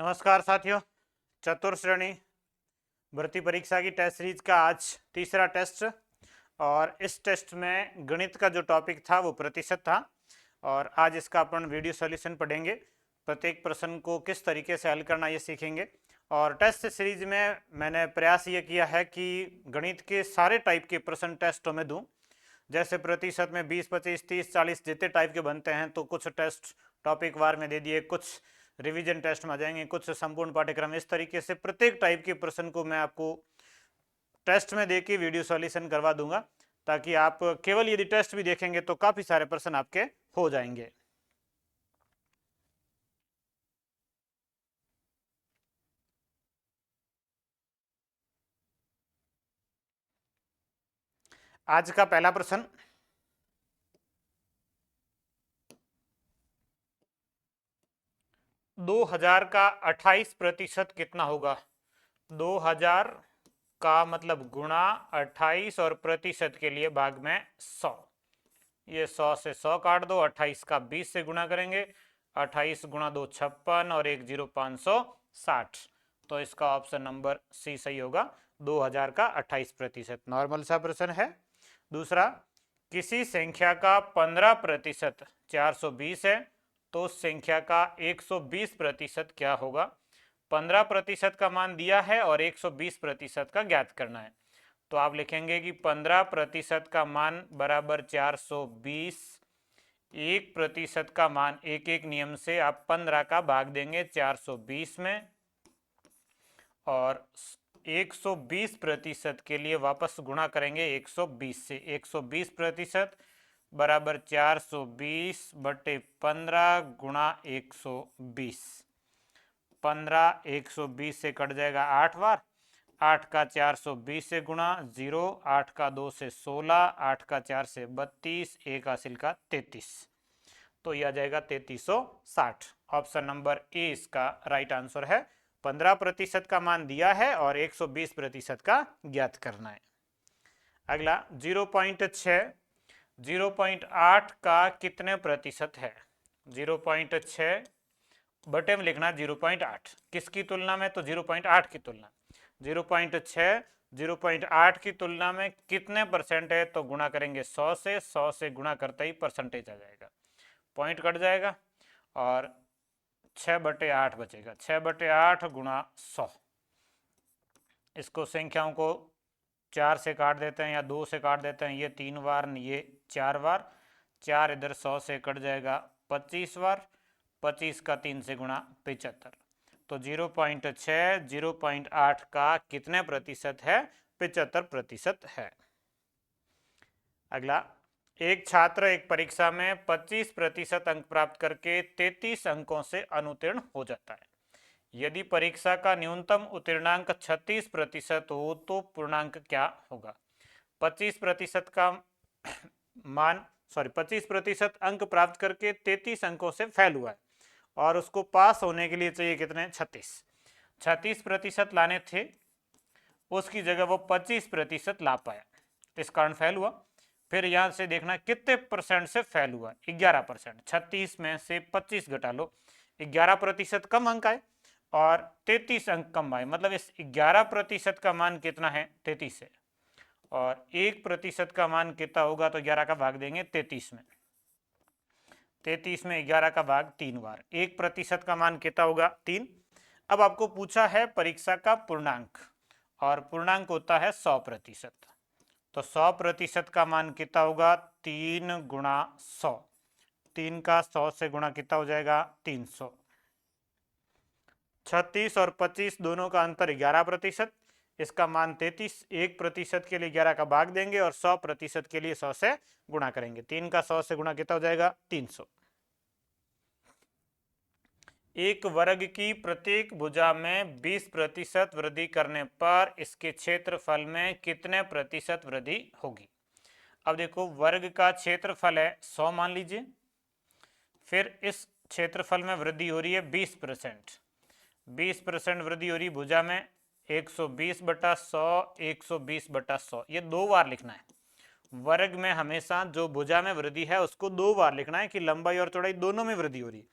नमस्कार साथियों, चतुर्थ श्रेणी भर्ती परीक्षा की टेस्ट सीरीज का आज तीसरा टेस्ट। और इस टेस्ट में गणित का जो टॉपिक था वो प्रतिशत था और आज इसका अपन वीडियो सॉल्यूशन पढ़ेंगे। प्रत्येक प्रश्न को किस तरीके से हल करना ये सीखेंगे। और टेस्ट सीरीज में मैंने प्रयास ये किया है कि गणित के सारे टाइप के प्रश्न टेस्टों में दूँ। जैसे प्रतिशत में 20, 25, 30, 40 जितने टाइप के बनते हैं, तो कुछ टेस्ट टॉपिक वार में दे दिए, कुछ रिवीजन टेस्ट में आ जाएंगे, कुछ संपूर्ण पाठ्यक्रम। इस तरीके से प्रत्येक टाइप के प्रश्न को मैं आपको टेस्ट में देके वीडियो सॉल्यूशन करवा दूंगा, ताकि आप केवल यदि टेस्ट भी देखेंगे तो काफी सारे प्रश्न आपके हो जाएंगे। आज का पहला प्रश्न, 2000 का 28% कितना होगा? 2000 का मतलब गुणा 28 और प्रतिशत के लिए भाग में 100। ये 100 से 100 काट दो, 28 का 20 से गुणा करेंगे, 28 गुणा 2 56 और 1 0 560। तो इसका ऑप्शन नंबर सी सही होगा। 2000 का 28%। नॉर्मल सा प्रश्न है। दूसरा, किसी संख्या का 15% 420 है, तो उस संख्या का 120% क्या होगा? 15% का मान दिया है और 120% का ज्ञात करना है। तो आप लिखेंगे कि 15% का मान बराबर 420, 1% का मान एक एक नियम से आप 15 का भाग देंगे 420 में, और 120% के लिए वापस गुणा करेंगे 120 से। 120% बराबर 420 बटे 15 गुणा 120। 15 120 से कट जाएगा 8 बार, 8 का 420 से गुणा, 0, 8 का 2 से 16, 8 का 4 से 32, 1 हासिल का 33। तो यह आ जाएगा 3360। ऑप्शन नंबर ए इसका राइट आंसर है। 15% का मान दिया है और 120% का ज्ञात करना है। अगला 0.6, 0.8 का कितने प्रतिशत है? 0.6 बटे में लिखना 0.8, किसकी तुलना में? तो 0.8 की तुलना। 0.6 0.8 की तुलना में कितने परसेंट है? तो गुणा करेंगे 100 से। 100 से गुणा करते ही परसेंटेज आ जाएगा, पॉइंट कट जाएगा और 6/8 बचेगा। 6/8 गुणा 100। इसको संख्याओं को 4 से काट देते हैं या 2 से काट देते हैं। ये 3 बार, ये 4 बार। 4 इधर 100 से कट जाएगा 25 बार। 25 का 3 से गुणा 75। तो 0.6 0.8 का कितने प्रतिशत है? 75% है। अगला, एक छात्र एक परीक्षा में 25% अंक प्राप्त करके 33 अंकों से अनुत्तीर्ण हो जाता है। यदि परीक्षा का न्यूनतम उत्तीर्णांक 36% हो तो पूर्णांक क्या होगा? 25% का मान 25% अंक प्राप्त करके 33 अंकों से फेल हुआ है और उसको पास होने के लिए चाहिए कितने? 36% लाने थे, उसकी जगह वो 25% ला पाया, इस कारण फेल हुआ। फिर यहां से देखना कितने परसेंट से फेल हुआ? 11%। 36 में से 25 घटा लो, 11% कम अंक आए और 33 अंक कम आए, मतलब इस 11% का मान कितना है? 33 है। और 1% का मान कितना होगा? तो 11 का भाग देंगे 33 में। 33 में 11 का भाग 3 बार। 1% का मान कितना होगा? 3। अब आपको पूछा है परीक्षा का पूर्णांक, और पूर्णांक होता है 100%। तो 100% का मान कितना होगा? 3 गुणा 100। 3 का 100 से गुणा कितना हो जाएगा? 300। 36 और 25 दोनों का अंतर 11%, इसका मान 33। 1% के लिए 11 का भाग देंगे और 100% के लिए 100 से गुणा करेंगे। 3 का 100 से गुणा कितना हो जाएगा? 300। एक वर्ग की प्रत्येक भुजा में 20% वृद्धि करने पर इसके क्षेत्रफल में कितने प्रतिशत वृद्धि होगी? अब देखो, वर्ग का क्षेत्रफल है 100 मान लीजिए, फिर इस क्षेत्रफल में वृद्धि हो रही है 20%। 20% वृद्धि हो रही भुजा में। 120/100, 120/100, ये 2 बार लिखना है। वर्ग में हमेशा जो भुजा में वृद्धि है उसको 2 बार लिखना है कि लंबाई और चौड़ाई दोनों में वृद्धि हो रही है।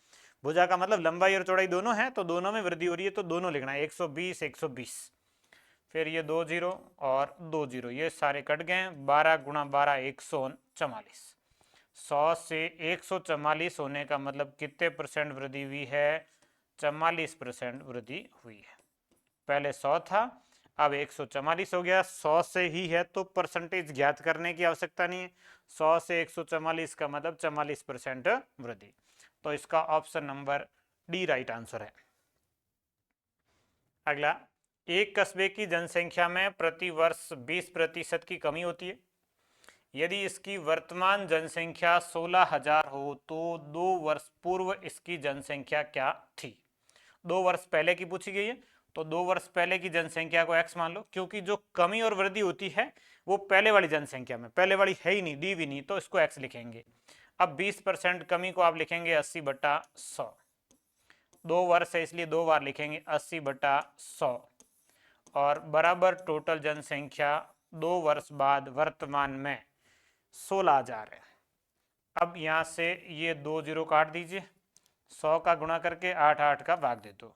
भुजा का मतलब लंबाई और चौड़ाई दोनों है, तो दोनों में वृद्धि हो रही है, तो दोनों लिखना है 120 120। फिर ये 2 जीरो और 2 जीरो ये सारे कट गए, 12 गुणा 12 144। 100 से 144 होने का मतलब कितने परसेंट वृद्धि हुई है? 44% वृद्धि हुई है। पहले 100 था, अब 144 हो गया। 100 से ही है तो परसेंटेज ज्ञात करने की आवश्यकता नहीं है। 100 से 144 का मतलब 44% वृद्धि। तो इसका option number D right answer है। अगला, एक कस्बे की जनसंख्या में प्रति वर्ष 20% की कमी होती है। यदि इसकी वर्तमान जनसंख्या 16,000 हो तो 2 वर्ष पूर्व इसकी जनसंख्या क्या थी? 2 वर्ष पहले की पूछी गई है, तो 2 वर्ष पहले की जनसंख्या को x मान लो, क्योंकि जो कमी और वृद्धि होती है वो पहले वाली जनसंख्या में, पहले वाली है ही नहीं, दी भी नहीं, तो इसको x लिखेंगे। अब 20% कमी को आप लिखेंगे 80/100। 2 वर्ष है इसलिए 2 बार लिखेंगे 80/100 और बराबर टोटल जनसंख्या 2 वर्ष बाद वर्तमान में 16,000 है। अब यहाँ से ये 2 जीरो काट दीजिए, 100 का गुणा करके 8 8 का भाग दे दो।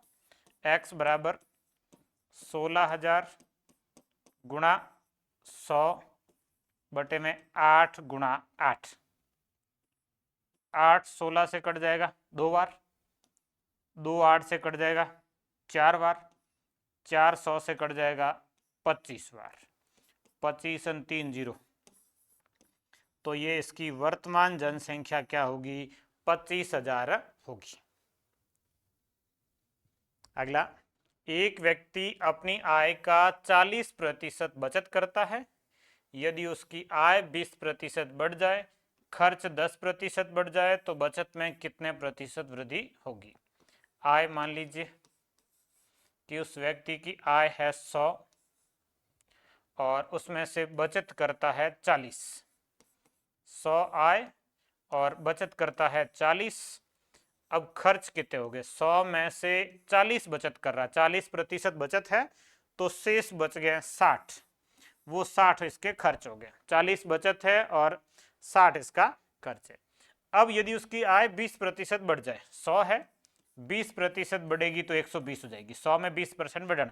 x बराबर 16,000 गुणा 100 बटे में 8 गुणा 8। 8 16 से कट जाएगा 2 बार, 2 8 से कट जाएगा 4 बार, 4 100 से कट जाएगा 25 बार, 25 और 3 जीरो, तो ये इसकी वर्तमान जनसंख्या क्या होगी? 25,000 होगी। अगला, एक व्यक्ति अपनी आय का 40% बचत करता है। यदि उसकी आय 20% बढ़ जाए, खर्च 10% बढ़ जाए तो बचत में कितने प्रतिशत वृद्धि होगी? आय मान लीजिए कि उस व्यक्ति की आय है 100 और उसमें से बचत करता है 40। 100 आय और बचत करता है 40। अब खर्च कितने हो गए? 100 में से 40 बचत कर रहा है, 40% बचत है, तो शेष बच गए 60। वो 60 इसके खर्च हो गए। 40 बचत है और 60 इसका खर्च है। अब यदि उसकी आय 20% बढ़ जाए, 100 है, 20% बढ़ेगी तो 120 हो जाएगी। 100 में 20% बढ़ना,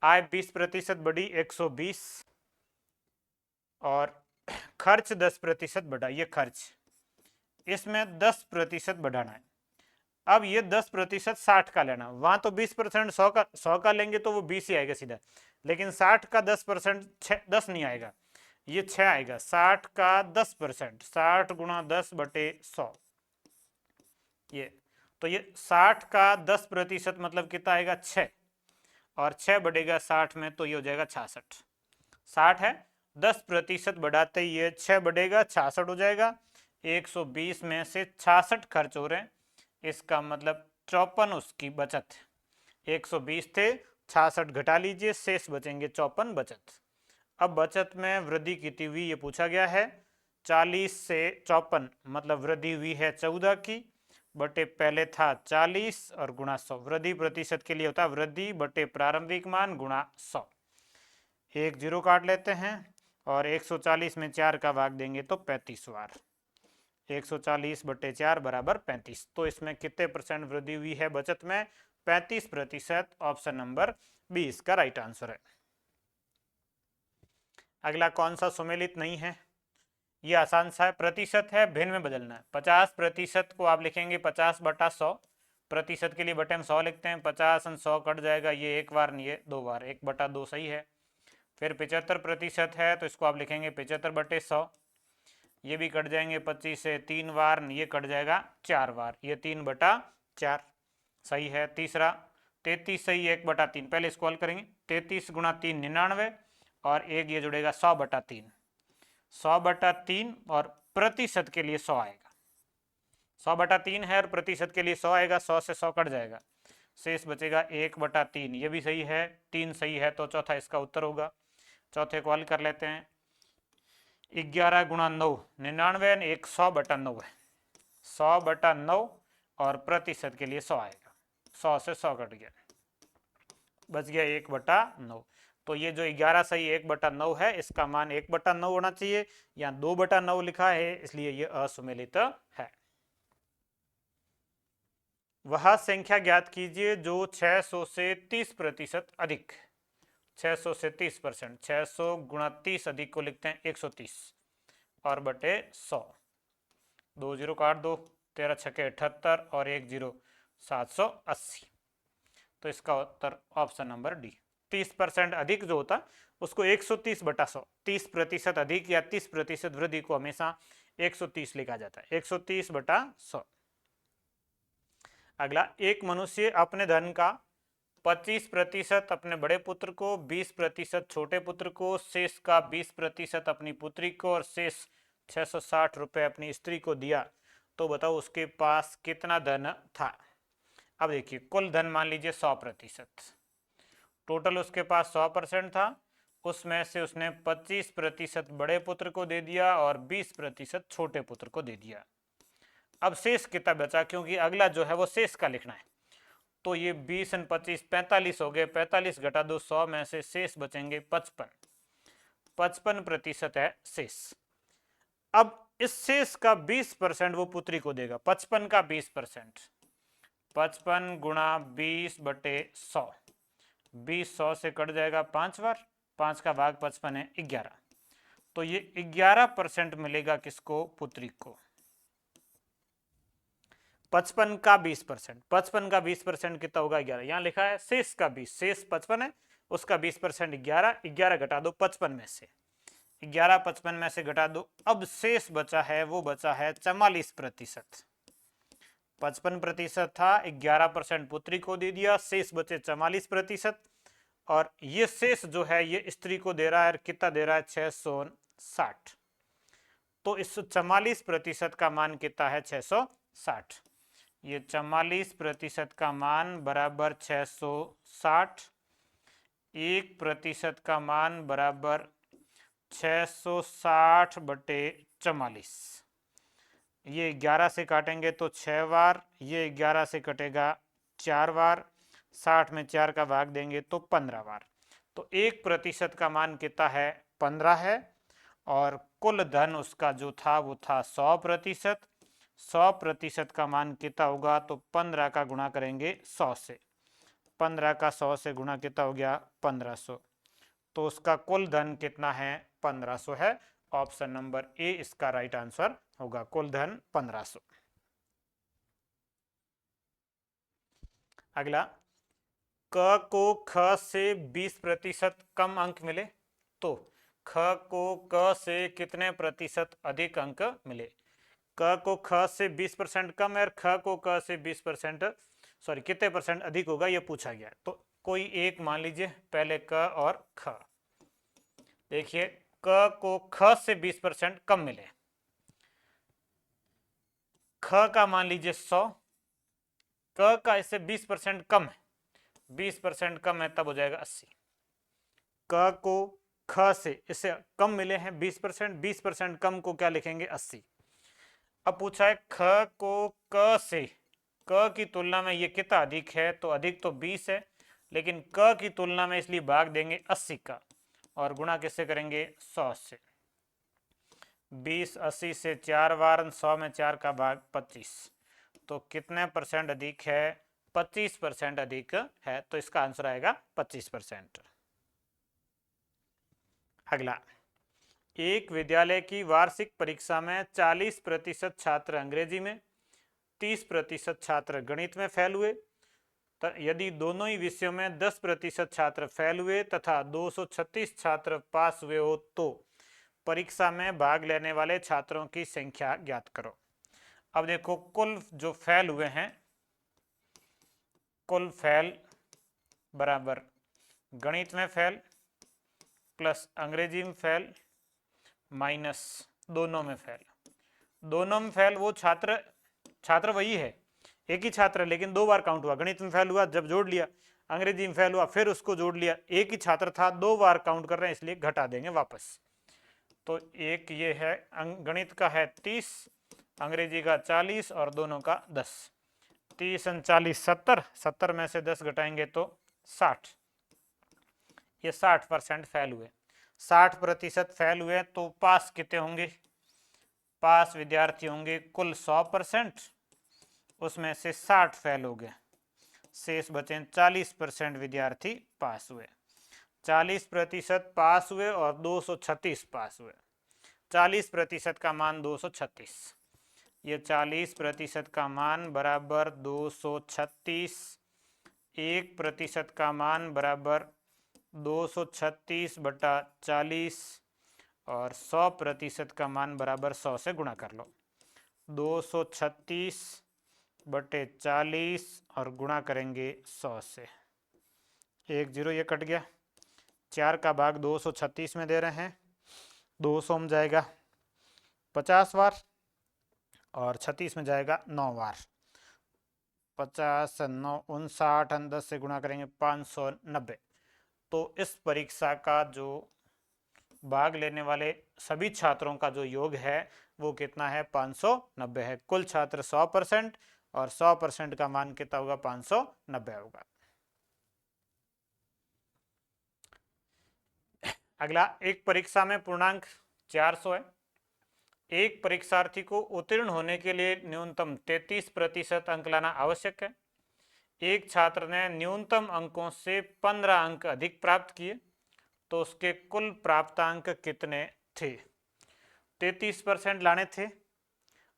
आय 20% बढ़ी 120 और खर्च 10% बढ़ा, ये खर्च, इसमें 10% बढ़ाना है। अब ये 10% 60 का लेना, वहां तो 20% 100 का लेंगे तो वो 20 ही आएगा सीधा, लेकिन 60 का 10% 10 नहीं आएगा, ये 6 आएगा। 60 का 10%, 60 गुणा 10 बटे 100, ये तो ये 60 का 10% मतलब कितना आएगा? 6, और 6 बढ़ेगा 60 में तो ये हो जाएगा 66। 60 है, 10% बढ़ाते ही ये 6 बढ़ेगा, 66 हो जाएगा। 120 में से 66 खर्च हो रहे हैं, इसका मतलब 54 उसकी बचत है। 120 थे, 66 घटा लीजिए, शेष बचेंगे 54 बचत। अब बचत में वृद्धि कितनी हुई ये पूछा गया है। 40 से 54 मतलब वृद्धि हुई है 14 की, बटे पहले था 40 और गुणा 100। वृद्धि प्रतिशत के लिए होता है वृद्धि बटे प्रारंभिक मान गुणा 100। 1 जीरो काट लेते हैं और 140 में 4 का भाग देंगे तो 35 बार। 140 बटे 4 बराबर 35। तो इसमें कितने परसेंट वृद्धि हुई है बचत में? 35%। ऑप्शन नंबर बी इसका राइट आंसर है। अगला कौन सा सुमेलित नहीं है? ये आसान सा है, प्रतिशत है, भिन्न में बदलना है। 50% को आप लिखेंगे 50/100, प्रतिशत के लिए बटे में 100 लिखते हैं, 50 और 100 कट जाएगा, ये एक बार नहीं है 2 बार, 1/2 सही है। फिर 75% है तो इसको आप लिखेंगे 75/100, ये भी कट जाएंगे 25 से 3 बार, ये कट जाएगा 4 बार, ये 3/4 सही है। तीसरा 33 सही, 1/3, पहले इसको हल करेंगे। 33 गुणा 3 99 और एक ये जुड़ेगा 100/3, 100/3 और प्रतिशत के लिए 100 आएगा। 100/3 है और प्रतिशत के लिए 100 आएगा, 100 से 100 कट जाएगा, शेष बचेगा 1/3, ये भी सही है, 3 सही है, तो चौथा इसका उत्तर होगा। चौथे को हल कर लेते हैं। 11 गुणा 9 99, 100/9 है, 100/9 और प्रतिशत के लिए 100 आएगा, 100 से 100 कट गया, बच गया 1/9। तो ये जो 11 सही 1/9 है, इसका मान 1/9 होना चाहिए, यहाँ 2/9 लिखा है, इसलिए ये असुमेलित है। वह संख्या ज्ञात कीजिए जो 600 से 30% अधिक। 600 से 30%, 600 गुणा 30 अधिक को लिखते हैं 130 और बटे 100। 2 जीरो काट दो, 13 छके 78 और 1 जीरो 780। तो इसका उत्तर ऑप्शन नंबर डी। 30% अधिक जो होता उसको 130 बटा 100, 30% अधिक या 30% वृद्धि को हमेशा 130 लिखा जाता है, 130 बटा 100। अगला, एक मनुष्य अपने धन का 25% अपने बड़े पुत्र को, 20% छोटे पुत्र को, शेष का 20% अपनी पुत्री को और शेष 660 रुपये अपनी स्त्री को दिया, तो बताओ उसके पास कितना धन था। अब देखिए, कुल धन मान लीजिए 100%, टोटल उसके पास 100% था, उसमें से उसने 25% बड़े पुत्र को दे दिया और 20% छोटे पुत्र को दे दिया। अब शेष कितना बचा, क्योंकि अगला जो है वो शेष का लिखना है, तो ये 20 और 25 45 हो गए, 45 घटा दो 100 में से शेष बचेंगे 55, 55% है शेष। अब इस शेष का 20% वो पुत्री को देगा, 55 का 20%, 55 गुणा 20 बटे 100, 20 100 से कट जाएगा 5 बार, 5 का भाग 55 है 11, तो ये 11% मिलेगा किसको, पुत्री को। 55 का 20%, 55 का 20% कितना होगा 11, यहां लिखा है शेष का 20, शेष 55 है, उसका 20% 11, 11 घटा दो 55 में से, 11 55 में से घटा दो, अब शेष बचा है वो बचा है 44%। 55% था, 11% पुत्री को दे दिया, शेष बचे 44%, और ये शेष जो है ये स्त्री को दे रहा है, कितना दे रहा है 660, तो इस 44% का मान कितना है 660, ये 44% का मान बराबर 660, 1% का मान बराबर 660 बटे 44, ये 11 से काटेंगे तो 6 बार, ये 11 से कटेगा 4 बार, 60 में 4 का भाग देंगे तो 15 बार, तो 1% का मान कितना है 15 है, और कुल धन उसका जो था वो था 100%, 100% का मान कितना होगा, तो 15 का गुणा करेंगे 100 से, 15 का 100 से गुणा कितना हो गया 1500, तो उसका कुल धन कितना है 1500 है। ऑप्शन नंबर ए इसका राइट आंसर होगा, कुल धन 1500। अगला, क को ख से 20% कम अंक मिले तो ख को क से कितने प्रतिशत अधिक अंक मिले। क को ख से 20% कम है और ख को क से 20% सॉरी कितने परसेंट अधिक होगा ये पूछा गया, तो कोई एक मान लीजिए पहले क और ख। देखिए, क को ख से 20% कम मिले, ख का मान लीजिए 100, क का इससे 20% कम है, 20% कम है तब हो जाएगा 80। क को ख से इससे कम मिले हैं 20%, 20% कम को क्या लिखेंगे 80। अब पूछा है ख को क से, क की तुलना में ये कितना अधिक है, तो अधिक तो 20 है, लेकिन क की तुलना में इसलिए भाग देंगे 80 का और गुणा किससे करेंगे 100 से। 20 80 से 4 बार, 100 में 4 का भाग 25, तो कितने परसेंट अधिक है 25% अधिक है, तो इसका आंसर आएगा 25%। अगला, एक विद्यालय की वार्षिक परीक्षा में 40% छात्र अंग्रेजी में, 30% छात्र गणित में फेल हुए, यदि दोनों ही विषयों में 10% छात्र फेल हुए तथा 236 छात्र पास हुए हो तो परीक्षा में भाग लेने वाले छात्रों की संख्या ज्ञात करो। अब देखो, कुल जो फेल हुए हैं, कुल फेल बराबर गणित में फेल प्लस अंग्रेजी में फेल माइनस दोनों में फेल। दोनों में फेल वो छात्र वही है, एक ही छात्र, लेकिन 2 बार काउंट हुआ। गणित में फेल हुआ जब जोड़ लिया, अंग्रेजी में फेल हुआ फिर उसको जोड़ लिया, एक ही छात्र था 2 बार काउंट कर रहे हैं इसलिए घटा देंगे वापस। तो एक ये है, गणित का है 30, अंग्रेजी का 40 और दोनों का 10। 30 और 40 70, 70 में से 10 घटाएंगे तो 60, ये 60% फेल हुए। 60% फेल हुए तो पास कितने होंगे, पास विद्यार्थी होंगे कुल 100%, उसमें से 60 फेल हो गए, शेष बचे 40% विद्यार्थी पास हुए। 40% पास हुए और 236 पास हुए। 40% का मान 236, ये 40% का मान बराबर 236, 1% का मान बराबर 236 बटा 40 और 100% का मान बराबर 100 से गुणा कर लो। 236 बटे 40 और गुणा करेंगे 100 से, 1 0 ये कट गया। 4 का भाग 236 में दे रहे हैं, 200 में जाएगा 50 बार और 36 में जाएगा 9 बार। 50 9 59, 10 से गुणा करेंगे 590। तो इस परीक्षा का जो भाग लेने वाले सभी छात्रों का जो योग है वो कितना है, 590 है। कुल छात्र 100% और 100% का मान कितना होगा, 590 होगा। अगला, एक परीक्षा में पूर्णांक 400 है। एक परीक्षार्थी को उत्तीर्ण होने के लिए न्यूनतम 33% अंक लाना आवश्यक है। एक छात्र ने न्यूनतम अंकों से 15 अंक अधिक प्राप्त किए तो उसके कुल प्राप्तांक कितने थे? 33% लाने थे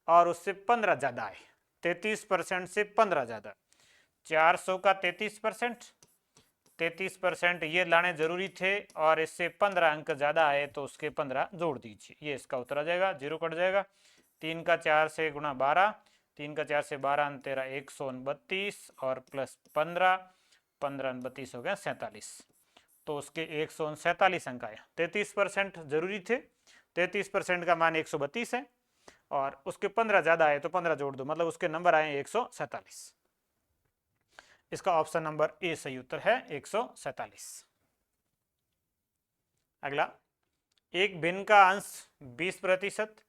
और उससे 15 ज्यादा आए। 33% से 15 ज्यादा, 400 का 33% ये लाने जरूरी थे और इससे 15 अंक ज्यादा आए तो उसके 15 जोड़ दीजिए, ये इसका उत्तर आ जाएगा। 0 कट जाएगा। 3 का 4 से गुणा 12, 3 का 4 से 12 13 129 और प्लस 15, 15 32 हो गया 47, तो उसके 147 अंक आए। 33% जरूरी थे, 33% का मान 132 है और उसके 15 ज्यादा आए तो 15 जोड़ दो, मतलब उसके नंबर आए 147। इसका ऑप्शन नंबर ए सही उत्तर है, 147। अगला, एक भिन्न का अंश 20%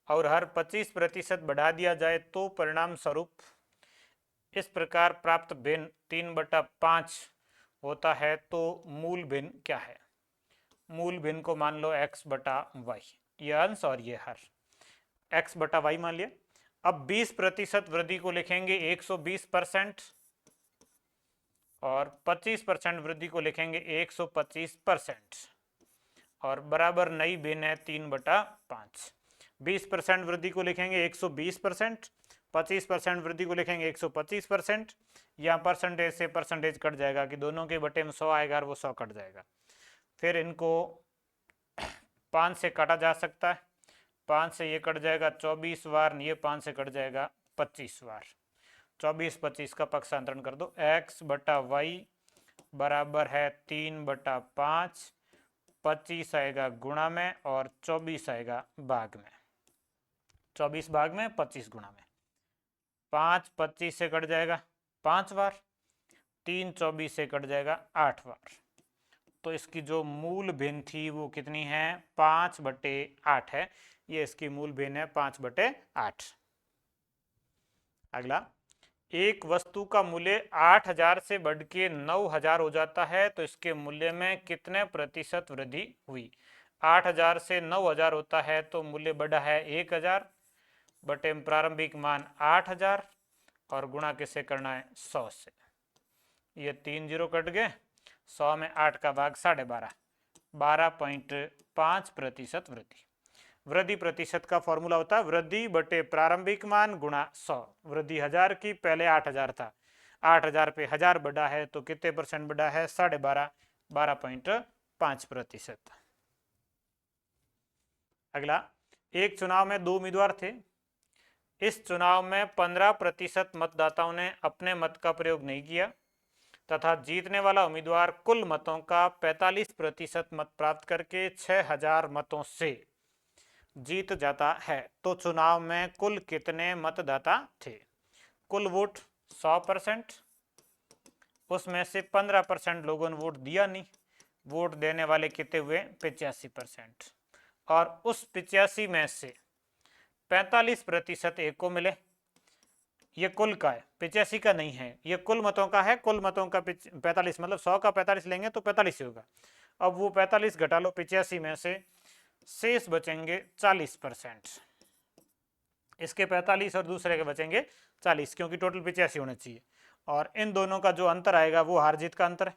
और हर 25% बढ़ा दिया जाए तो परिणाम स्वरूप इस प्रकार प्राप्त भिन्न 3/5 होता है, तो मूल भिन्न क्या है? मूल भिन्न को मान लो x/y, ये अंश और ये हर, x/y मान लिया। अब 20% वृद्धि को लिखेंगे 120% और 25% वृद्धि को लिखेंगे 125% और बराबर नई भिन्न है 3/5। 20% वृद्धि को लिखेंगे 120%, 25% वृद्धि को लिखेंगे 125%। यहाँ परसेंटेज से परसेंटेज कट जाएगा कि दोनों के बटे में 100 आएगा और वो 100 कट जाएगा। फिर इनको 5 से काटा जा सकता है, 5 से ये कट जाएगा 24 बार, ये 5 से कट जाएगा 25 बार। 24-25 का पक्षांतरण कर दो, x/y बराबर है 3/5, 25 आएगा गुणा में और 24 आएगा भाग में। 24 भाग में 25 गुणा में। 5 25 से कट जाएगा 5 बार, 3 24 से कट जाएगा 8 बार। तो इसकी जो मूल भिन्न थी वो कितनी है, 5/8 है। ये इसकी मूल भिन्न है 5/8। अगला, एक वस्तु का मूल्य 8000 से बढ़ के 9000 हो जाता है तो इसके मूल्य में कितने प्रतिशत वृद्धि हुई? 8000 से 9000 होता है तो मूल्य बढ़ा है 1000 बटे प्रारंभिक मान 8000 और गुणा किसे करना है, 100 से। ये 3 0 कट गए। 100 में 8 का भाग 12.5, 12.5% वृद्धि। वृद्धि प्रतिशत का फॉर्मूला होता है वृद्धि बटे प्रारंभिक मान गुणा 100। वृद्धि 1000 की, पहले 8000 था, 8000 पे 1000 बढ़ा है तो कितने परसेंट बढ़ा है, 12.5, 12.5%। अगला, एक चुनाव में 2 उम्मीदवार थे। इस चुनाव में 15% मतदाताओं ने अपने मत का प्रयोग नहीं किया तथा जीतने वाला उम्मीदवार कुल मतों का 45% मत प्राप्त करके 6000 मतों से जीत जाता है, तो चुनाव में कुल कितने मतदाता थे? कुल वोट 100%, उसमें से 15% लोगों ने वोट दिया नहीं, वोट देने वाले कितने हुए, 85%, और उस 85 में से 45% एक को मिले। ये कुल का है, 85 का नहीं है, ये कुल मतों का है। कुल मतों का 45, मतलब 100 का 45 लेंगे तो 45 ही होगा। अब वो 45 घटा लो 85 में से, शेष बचेंगे 40%। इसके 45 और दूसरे के बचेंगे 40, क्योंकि टोटल 85 होना चाहिए। और इन दोनों का जो अंतर आएगा वो हार जीत का अंतर है।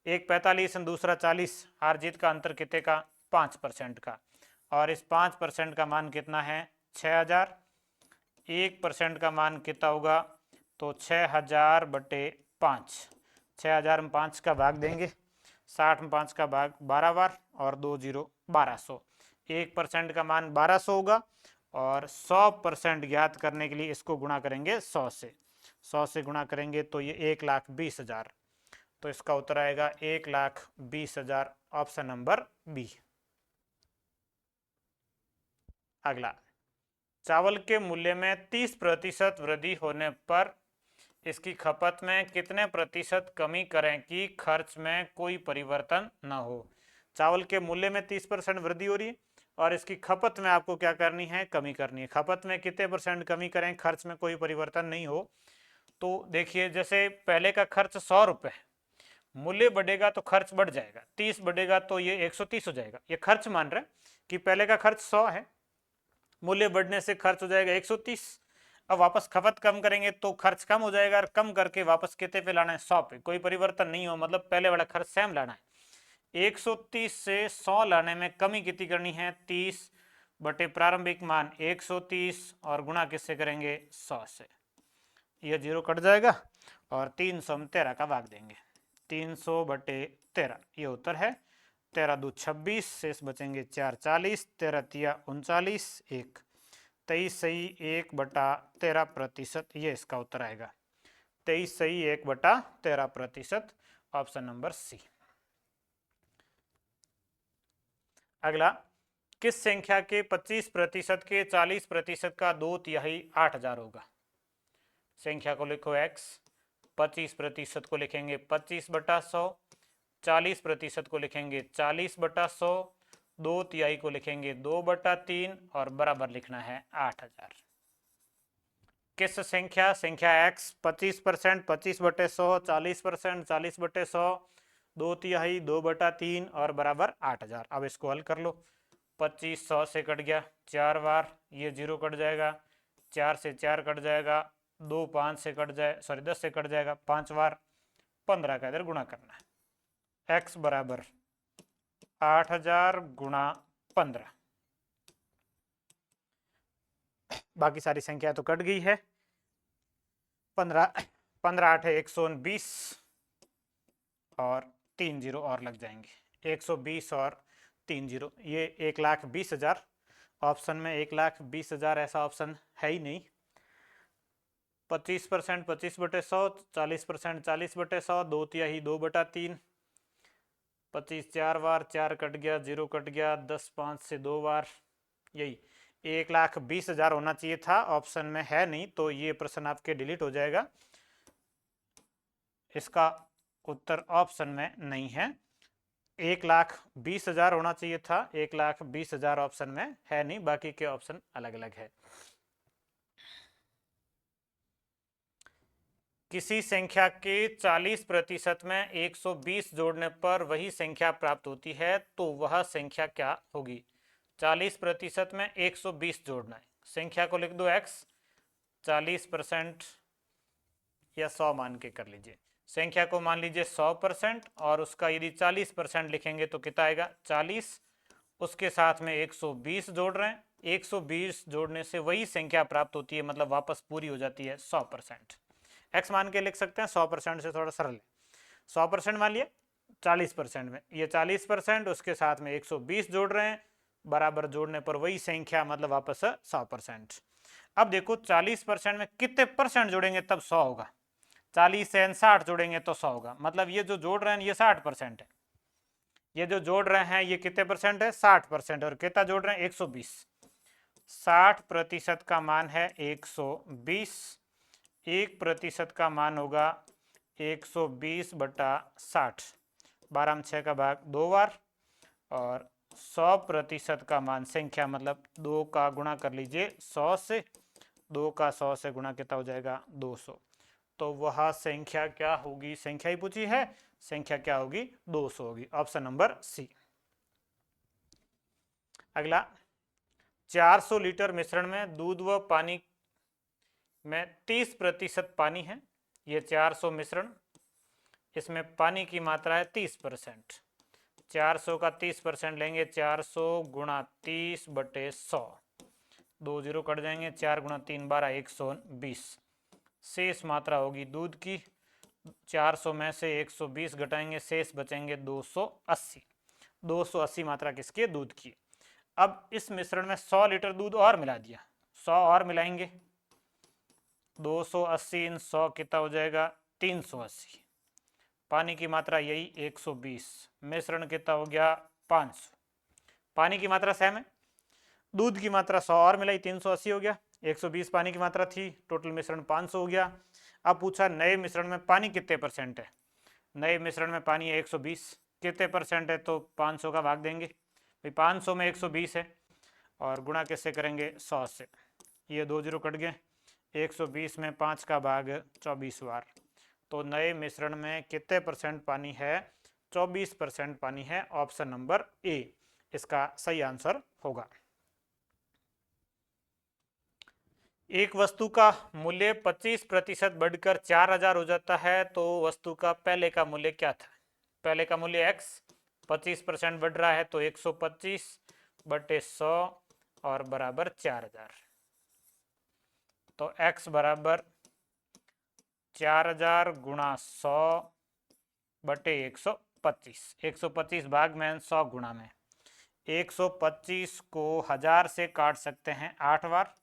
एक 45 और दूसरा 40, हार जीत का अंतर कितने का? 5% का। और इस 5% का मान कितना है? 6000। 1% का मान कितना होगा? तो 6000 बटे 5। 6000 में 5 का भाग देंगे, 60 में 5 का भाग 12 बार, और 2 0 1200। 1% का मान 1200 होगा। और 100% ज्ञात करने के लिए इसको गुणा करेंगे 100 से। 100 से गुणा करेंगे तो ये 1,20,000। तो इसका उत्तर आएगा 1,20,000, ऑप्शन नंबर बी। अगला, चावल के मूल्य में 30% वृद्धि होने पर इसकी खपत में कितने प्रतिशत कमी करें कि खर्च में कोई परिवर्तन न हो? चावल के मूल्य में 30% वृद्धि हो रही है और इसकी खपत में आपको क्या करनी है? कमी करनी है। खपत में कितने % कमी करें खर्च में कोई परिवर्तन नहीं हो? तो देखिए, जैसे पहले का खर्च 100 रुपये, मूल्य बढ़ेगा तो खर्च बढ़ जाएगा, 30 बढ़ेगा तो ये 130 हो जाएगा। ये खर्च मान रहे कि पहले का खर्च 100 है, मूल्य बढ़ने से खर्च हो जाएगा 130। अब वापस खपत कम करेंगे तो खर्च कम हो जाएगा, और कम करके वापस कितने पे लाना है? 100 पे। कोई परिवर्तन नहीं हो, मतलब पहले वाला खर्च सेम लाना है। 130 से 100 लाने में कमी कितनी करनी है? 30 बटे प्रारंभिक मान 130, और गुणा किससे करेंगे? 100 से। यह 0 कट जाएगा और 300 में 13 का भाग देंगे। 300 बटे 13, ये उत्तर है। 13 2 26, शेष बचेंगे 4 40, 13 तिया 39, 1 23 सही 1/13%, ये इसका उत्तर आएगा। 23 सही 1/13%, ऑप्शन नंबर सी। अगला, किस संख्या के 25% के 40% का 2/3 8000 होगा? संख्या को लिखो x, 25% को लिखेंगे 25/100, 40% को लिखेंगे 40/100, 2/3 को लिखेंगे 2/3, और बराबर लिखना है 8000। किस संख्या x 25%, 25/100, 40%, 40/100, 2/3, 2/3, और बराबर 8000। अब इसको हल कर लो। 25 100 से कट गया 4 बार, ये 0 कट जाएगा, 4 से 4 कट जाएगा, 2 5 से कट जाए, सॉरी 10 से कट जाएगा 5 बार, 15 का इधर गुणा करना है। x बराबर 8000 गुणा 15। बाकी सारी संख्या तो कट गई है। 15 15 8 120, और 3 0 और लग जाएंगे। 120 और 3 0, ये 1,20,000। ऑप्शन में 1,20,000 ऐसा ऑप्शन है ही नहीं। 25% 25/100, 40% 40/100, 2/3 2/3, 25 4 बार, 4 कट गया, 0 कट गया, 10 5 से 2 बार, यही 1,20,000 होना चाहिए था, ऑप्शन में है नहीं, तो ये प्रश्न आपके डिलीट हो जाएगा। इसका उत्तर ऑप्शन में नहीं है। 1,20,000 होना चाहिए था, 1,20,000 ऑप्शन में है नहीं, बाकी के ऑप्शन अलग अलग है। किसी संख्या के 40% में 120 जोड़ने पर वही संख्या प्राप्त होती है, तो वह संख्या क्या होगी? 40% में 120 जोड़ना है, संख्या को लिख दो x, 40% या 100 मान के कर लीजिए। संख्या को मान लीजिए 100%, और उसका यदि 40% लिखेंगे तो कितना आएगा? 40। उसके साथ में 120 जोड़ रहे हैं, 120 जोड़ने से वही संख्या प्राप्त होती है, मतलब वापस पूरी हो जाती है 100%। x मान के लिख सकते हैं, 100% से थोड़ा सरल है। 100% मान लिया 40% में, ये 40%, उसके साथ में 120 जोड़ रहे हैं, बराबर जोड़ने पर वही संख्या, मतलब वापस 100%। अब देखो 40% में कितने परसेंट जोड़ेंगे तब 100 होगा? 40 से 60 जोड़ेंगे तो 100 होगा, मतलब ये जो जोड़ रहे हैं ये 60% है। ये जो जोड़ रहे हैं ये कितने परसेंट है? 60%। और कितना जोड़ रहे हैं? 120। 60% का मान है 120, 1% का मान होगा 120/60, 12 में 6 का भाग 2 बार, और 100% का मान संख्या, मतलब 2 का गुणा कर लीजिए 100 से, 2 का 100 से गुणा कितना हो जाएगा? 200। तो वह संख्या क्या होगी? संख्या ही पूछी है, संख्या क्या होगी? 200 होगी, ऑप्शन नंबर सी। अगला, 400 लीटर मिश्रण में दूध व पानी में 30% पानी है। ये 400 मिश्रण, इसमें पानी की मात्रा है 30%। 400 का 30% लेंगे, 400 गुणा 30 बटे 100, 2 जीरो कट जाएंगे, 4 गुणा 3 12, 120। शेष मात्रा होगी दूध की। 400 में से 120 घटाएंगे, शेष बचेंगे 280। 280 मात्रा किसकी? दूध की। अब इस मिश्रण में 100 लीटर दूध और मिला दिया, 100 और मिलाएंगे। 280 इन 100 कितना हो जाएगा? 380। पानी की मात्रा यही 120, मिश्रण कितना हो गया? 500। पानी की मात्रा सेम है, दूध की मात्रा 100 और मिलाई, 380 हो गया। 120 पानी की मात्रा थी, टोटल मिश्रण 500 हो गया। अब पूछा नए मिश्रण में पानी कितने परसेंट है। नए मिश्रण में पानी है 120, कितने परसेंट है? तो 500 का भाग देंगे भाई, 500 में 120 है और गुणा किससे करेंगे? 100 से। ये 2 जीरो कट गए, 120 में 5 का भाग 24 बार। तो नए मिश्रण में कितने परसेंट पानी है? 24% पानी है। ऑप्शन नंबर ए इसका सही आंसर होगा। एक वस्तु का मूल्य 25% बढ़कर 4000 हो जाता है, तो वस्तु का पहले का मूल्य क्या था? पहले का मूल्य x, 25% बढ़ रहा है तो 125 बटे 100 और बराबर 4000। तो x बराबर 4000 गुणा 100 बटे 125। 125 भाग में 100 गुणा में। 125 को 1000 से काट सकते हैं 8 बार।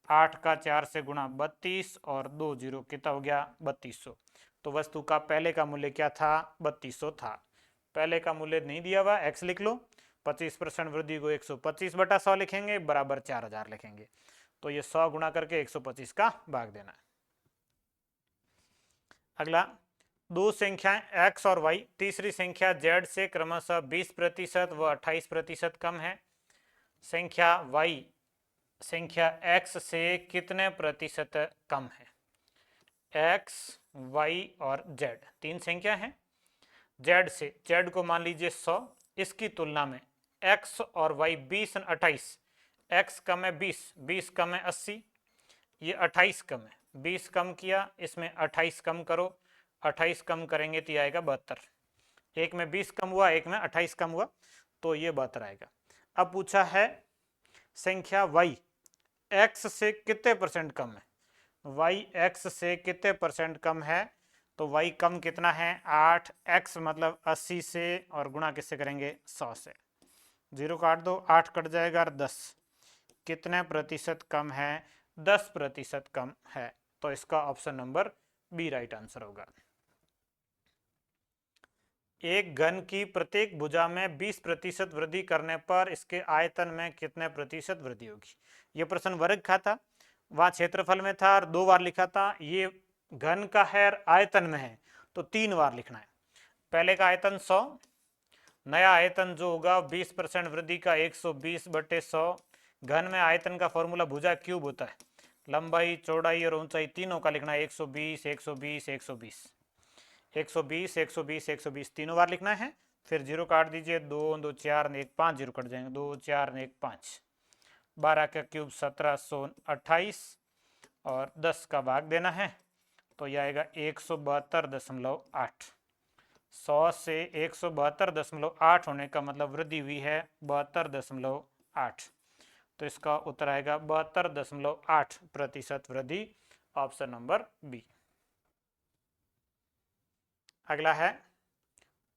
8 का 4 से गुणा 32 और 2 जीरो कितना हो गया? 3200। तो वस्तु का पहले का मूल्य क्या था? 3200 था। पहले का मूल्य नहीं दिया हुआ, x लिख लो। 25% वृद्धि को 125 बटा 100 लिखेंगे, बराबर 4000 लिखेंगे। तो ये 100 गुणा करके 125 का भाग देना है। अगला, दो संख्याएं x और y, तीसरी संख्या z से क्रमशः 20% व 28% कम है। संख्या y संख्या x से कितने प्रतिशत कम है? x, y और z तीन संख्या हैं। z से, z को मान लीजिए 100, इसकी तुलना में x और y 20 और 28। x कम है 20, 20 कम है 80, ये 28 कम है। 20 कम किया, इसमें 28 कम करो, 28 कम करेंगे तो आएगा 72। एक में 20 कम हुआ, एक में 28 कम हुआ, तो ये 72 आएगा। अब पूछा है संख्या y x से कितने परसेंट कम है? y x से कितने परसेंट कम है? तो y कम कितना है? 8, x मतलब 80 से और गुणा किससे करेंगे? 100 से। जीरो काट दो, 8 कट जाएगा और 10। कितने प्रतिशत कम है? 10% कम है। तो इसका option number B right answer होगा। एक घन की प्रत्येक भुजा में 20% वृद्धि करने पर इसके आयतन में कितने प्रतिशत वृद्धि होगी? यह प्रश्न वर्ग का था, वहां क्षेत्रफल में था और 2 बार लिखा था। ये घन का है, आयतन में है, तो 3 बार लिखना है। पहले का आयतन 100, नया आयतन जो होगा 20% वृद्धि का 120 बटे 100। घन में आयतन का फॉर्मूला भुजा क्यूब होता है। लंबाई, चौड़ाई और ऊंचाई तीनों का लिखना है। 120 120 120 120 120 120 तीनों बार लिखना है। फिर जीरो काट दीजिए, 2 2 4 1 5 जीरो कट जाएंगे, 2 4 1 5। 12 का क्यूब 1728 और 10 का भाग देना है, तो यह आएगा 172.8। 100 से 172.8 होने का मतलब वृद्धि हुई है 72.8। तो इसका उत्तर आएगा 72.8% वृद्धि। Option number B. अगला है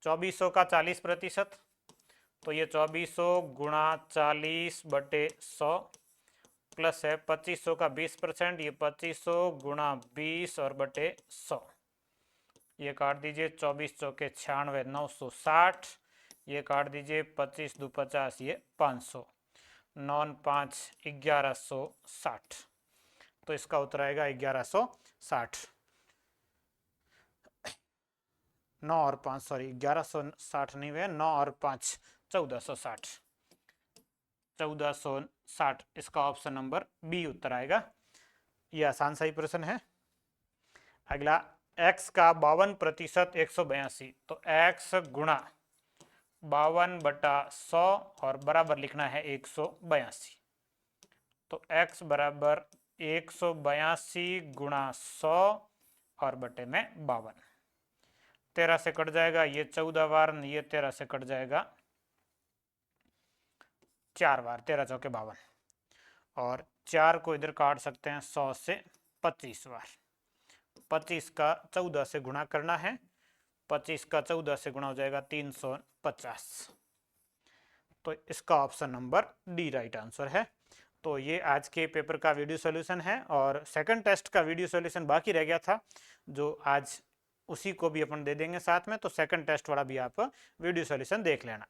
2400 का 40%। तो ये 2400 गुणा 40 बटे 100 प्लस है 2500 का 20%। ये 2500 गुणा 20 और बटे 100। ये काट दीजिए, 24 चौके 96, 960। ये काट दीजिए, 25 दो 50, ये 500, 9 5 1160। तो इसका उत्तर आएगा 1160। 9 और 5, सॉरी 1160 नहीं हुए, 9 और 5 1460। 1460 इसका ऑप्शन नंबर बी उत्तर आएगा। यह आसान सा ही प्रश्न है। अगला, x का 52% 182। तो x गुणा 52 बटा 100 और बराबर लिखना है 182। तो x बराबर 182 गुणा 100 और बटे में 52। 13 से कट जाएगा, ये 14 बार, ये 13 से कट जाएगा 4 बार, 13 चौके 52। और 4 को इधर काट सकते हैं 100 से 25 बार। 25 का 14 से गुणा करना है, 25 का 14 से गुणा हो जाएगा 350। तो इसका option number D right answer है। तो ये आज के पेपर का वीडियो सॉल्यूशन है, और सेकंड टेस्ट का वीडियो सॉल्यूशन बाकी रह गया था, जो आज उसी को भी अपन दे देंगे साथ में। तो सेकंड टेस्ट वाला भी आप वीडियो सॉल्यूशन देख लेना।